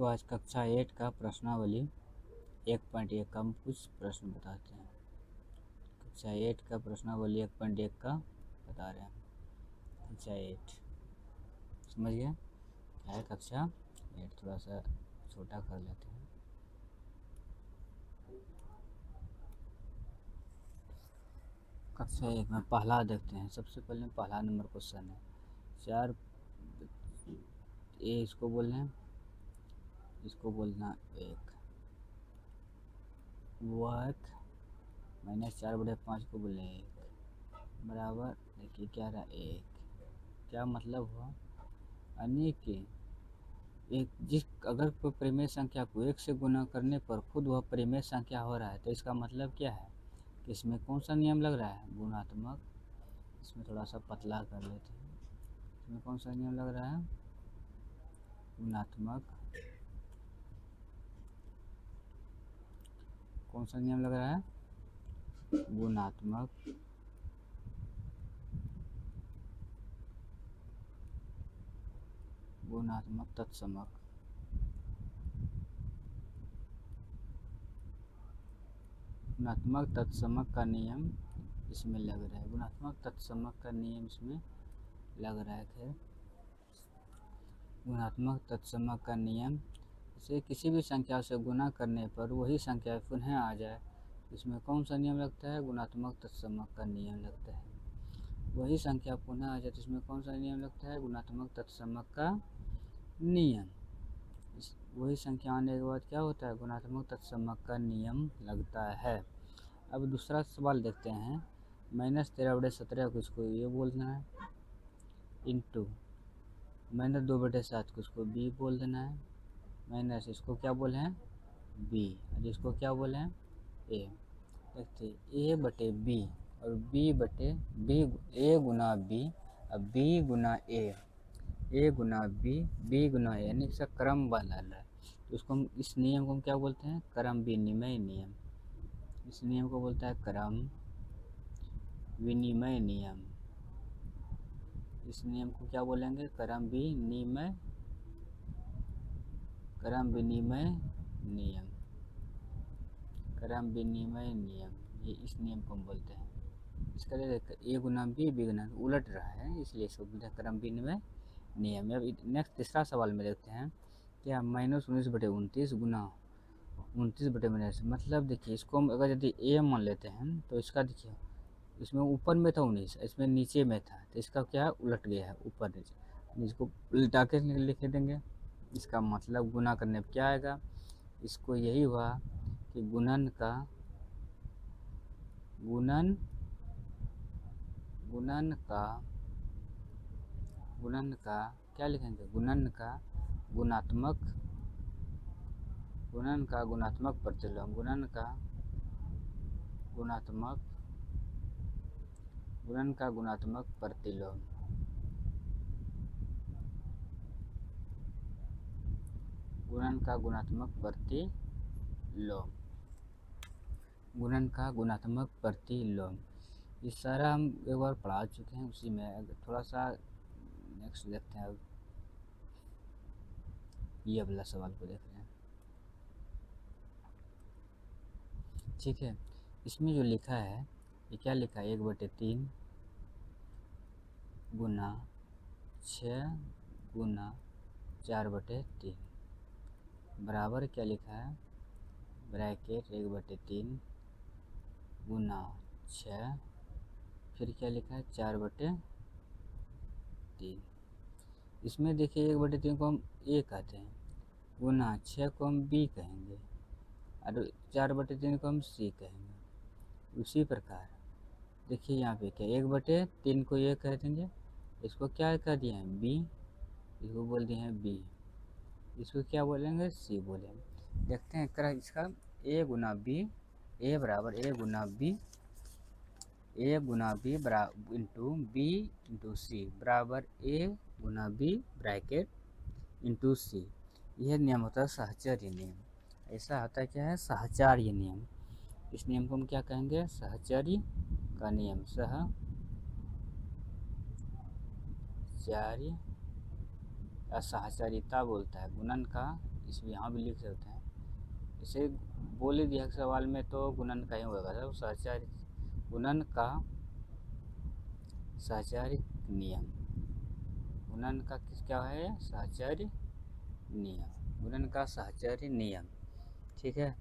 तो आज कक्षा 8 का प्रश्नावली 1.1 का हम कुछ प्रश्न बताते हैं। कक्षा 8 का प्रश्नावली 1.1 का बता रहे हैं। कक्षा 8 समझ गए क्या है? कक्षा 8 थोड़ा सा छोटा कर लेते हैं। कक्षा 1 में पहला देखते हैं। सबसे पहले पहला नंबर क्वेश्चन है 4 ए इसको बोल रहे हैं, इसको बोलना 1 वर्ग -4/5 को बोले 1 बराबर। देखिए क्या रहा 1, क्या मतलब हुआ? अनेक के एक अगर कोई परिमेय संख्या को 1 से गुना करने पर खुद वह परिमेय संख्या हो रहा है तो इसका मतलब क्या है कि इसमें कौन सा नियम लग रहा है? गुणात्मक। इसमें थोड़ा सा पतला कर लेते हैं। इसमें कौन सा नियम लग रहा है? गुणात्मक। कौन सा नियम लग रहा है? गुणात्मक। गुणात्मक तत्समक। गुणात्मक तत्समक का नियम इसमें लग रहा है। गुणात्मक तत्समक का नियम इसमें लग रहा है। खैर, गुणात्मक तत्समक का नियम इसे किसी भी संख्या से गुना करने पर वही संख्या पुनः आ जाए, इसमें कौन सा नियम लगता है? गुणात्मक तत्समक का नियम लगता है। वही संख्या पुनः आ जाए तो इसमें कौन सा नियम लगता है? गुणात्मक तत्समक का नियम। वही संख्या आने के बाद क्या होता है? गुणात्मक तत्समक का नियम लगता है। अब दूसरा सवाल देखते हैं। -13/17 को इसको ये बोलना है, इंटू -2/7 को इसको बी बोल देना है, माइनस इसको क्या बोले हैं? बी, और इसको क्या बोले हैं? ए। देखते ए बटे बी और बी बटे बी, ए गुना बी अब बी गुना ए गुना बी गुना ए, यानी इसका क्रम बदल रहा है। तो उसको हम इस नियम को हम क्या बोलते हैं? क्रम विनिमय नियम। इस नियम को बोलता है क्रम विनिमय नियम। इस नियम को क्या बोलेंगे? क्रम विनिमय नियम। क्रम विनिमय नियम, ये इस नियम को हम बोलते हैं। इसका ए गुना बी गुना उलट रहा है, इसलिए इसको बोलते हैं क्रम विनिमय नियम। अब नेक्स्ट तीसरा सवाल में देखते हैं क्या -19/29 गुना 29/-, मतलब देखिए इसको हम अगर यदि ए मान लेते हैं तो इसका देखिए इसमें ऊपर में था 19, इसमें नीचे में था, तो इसका क्या उलट गया है, ऊपर नीचे। इसको उल्टा के लिख देंगे। इसका मतलब गुना करने पर क्या आएगा? इसको यही हुआ कि गुणन का क्या लिखेंगे? गुणन का गुणात्मक प्रतिलोम। गुणन का गुणात्मक प्रतिलोम। गुणन का गुणात्मक प्रतिलोम। ये सारा हम एक बार पढ़ा चुके हैं, उसी में थोड़ा सा नेक्स्ट देखते हैं। अब ये वाला सवाल को देख रहे हैं, ठीक है। इसमें जो लिखा है ये क्या लिखा है? 1/3 गुना 6 गुना 4/3 बराबर क्या लिखा है? ब्रैकेट 1/3 गुना 6, फिर क्या लिखा है? 4/3। इसमें देखिए 1/3 को हम ए कहते हैं, गुना 6 को हम बी कहेंगे और 4/3 को हम सी कहेंगे। उसी प्रकार देखिए यहाँ पे क्या 1/3 को ए कह देंगे, इसको क्या कह दिए हैं? बी, इसको बोल दिए हैं बी, इसको क्या बोलेंगे? सी बोलेंगे। देखते हैं कर इसका ए गुना बी, ए बराबर ए गुना बी बराबर इंटू बी इंटू सी बराबर ए गुना बी ब्रैकेट इंटू सी। यह नियम होता है सहचर्य नियम। ऐसा होता है क्या है? सहचर्य नियम। इस नियम को हम क्या कहेंगे? सहचर्य का नियम। सहचर्य या सहचर्यता बोलता है। गुणन का इसलिए यहाँ भी लिख सकते हैं। इसे बोल ही दिया सवाल में तो गुणन का ही होगा सर। सहचारी गुणन का सहचारिक नियम, गुणन का क्या है? सहचारी नियम, गुणन का सहचारी नियम। ठीक है।